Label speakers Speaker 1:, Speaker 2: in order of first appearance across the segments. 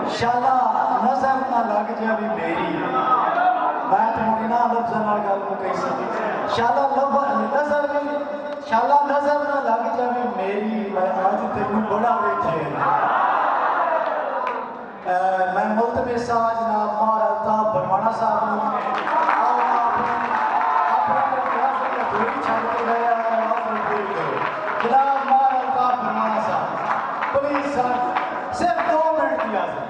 Speaker 1: شالا نظر نہ لگ جاوی میری میں تمہیں نہ لفظ نہ گل مکئی سکی شالا نظر نہ لگ جاوی میری میں آج تینوں بڑا ویکھے میں ملتمس آج جناب مار الطاف بھروانا صاحب نے اپنا ریاست کا دوری چھڑ کے گیا جناب مار الطاف بھروانا صاحب پلیز سر صرف 2 منٹ کی آزاد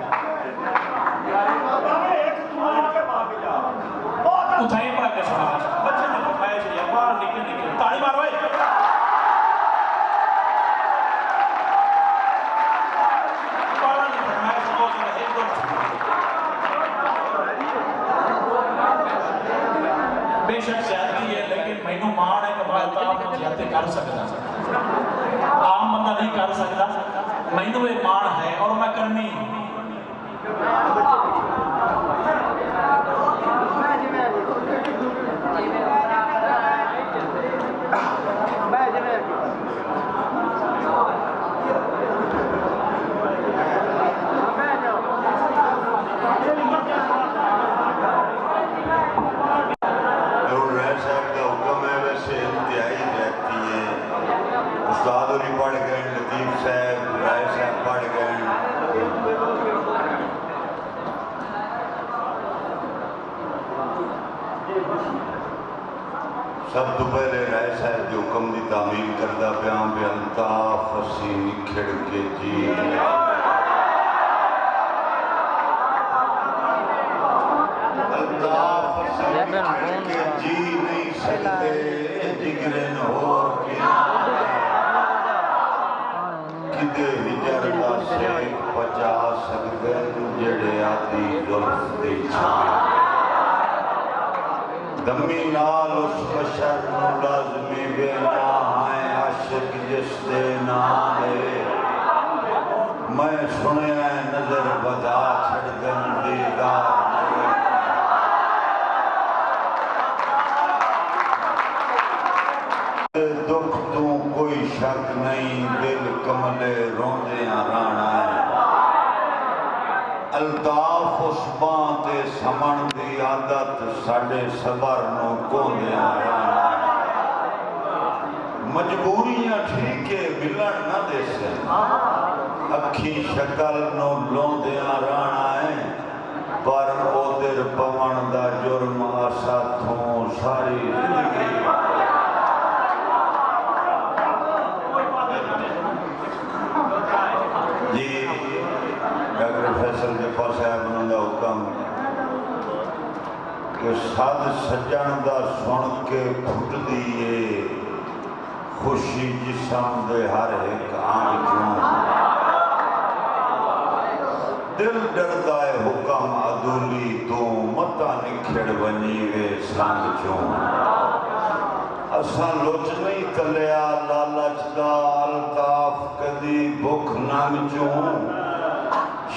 Speaker 2: اٹھائیں پاک کے ساتھ بچے نے اٹھائے چاہیے باہر نکلے تاڑی مارو ہے باہر نہیں پڑھائے سپوز رہے ایک دو بے شک زیادتی ہے لیکن مینوں مان ہے کہ میں تاپ زیادتی کر سکتا عام بندہ نہیں کر سکتا مینوں یہ مان ہے اور میں کرنی
Speaker 3: استادوری پڑھ گئے لطیف صاحب رائے صاحب پڑھ گئے سب تو پہلے رائے صاحب جو حکم دی تعمیل کردہ بیان بے الطاف اسی نکھڑ کے جی الطاف اسی نکھڑ کے جی نہیں سکتے جگرن ہور کے کدے ہجر دا سیک 50 سکتے جڑے آتی ظلف دی چھاں دمی نال اس بشر نو لازمی بے ناہائیں عاشق جس دے نامے میں سنے نظر بدا چھڑ گن دیدار دکھ تو کوئی شک نہیں دل کملے روندیاں رانا ہے الطاف اس بانتے سمن دی عادت ساڑے صبر نو کوندیاں رانا ہے مجبوریاں ٹھیکے ملن نہ دے سے اکھی شکل نو لوندیاں رانا ہے پر او در پون دا جرم آسا تھوں ساری زندگی جی ڈاکٹر فیصل کے پاس ہے انہوں نے حکم کہ ساد سجن دا سن کے پھٹ دیئے خوشی جسم دے ہر ایک آنکھ چون دل ڈردہ حکم عدولی تو متا نکھڑ ونیوے سانگ چون اساں لوچ نہیں تلیا لالچ دا الطاف کدی بھوک ننگ چون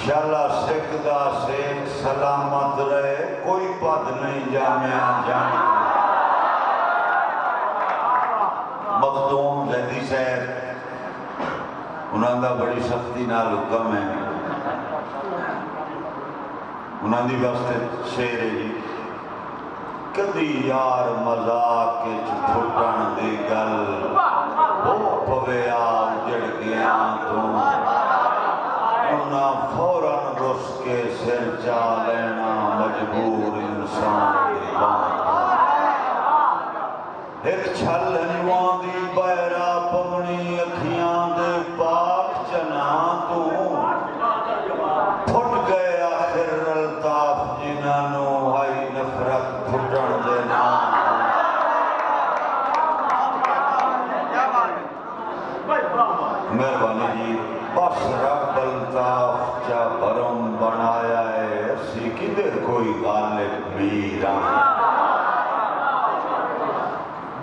Speaker 3: شالا سکھ دا سیک سلامت رہے کوئی پد نہیں جامعہ جانی مخدوم زیدی صاحب انہاں دا بڑی سختی نال حکم ہے انہاں دی واسطے شعر ہے جی کدی یار مذاق کے چھپٹن دی گل ہو پوے آم جڑ گیا تو انہاں فوراں رس کے سر چا لینا مجبور انسان دی بات ایک چھل انوان دی بہرا پونی اکھیاں دے پاک چنا تو پھٹ گئے آخر الطاف جنانو آئی نفرت پھٹن دے نام مہربانی جی بس رب الطاف چا برم بنایا ہے اسی کدھر کوئی غالب میران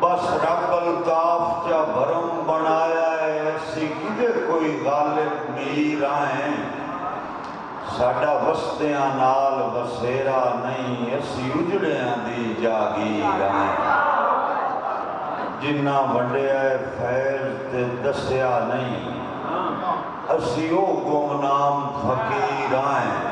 Speaker 3: بس رب الطاف چا برم بنایا ہے اسی کدھر کوئی غالب میران ساڑا وستیاں نال بسیرا نہیں اسی اجڑیاں دی جاگی رائیں جنہ ونڈے آئے فیض تے دسیا نہیں اسی او گمنام فقیر آئیں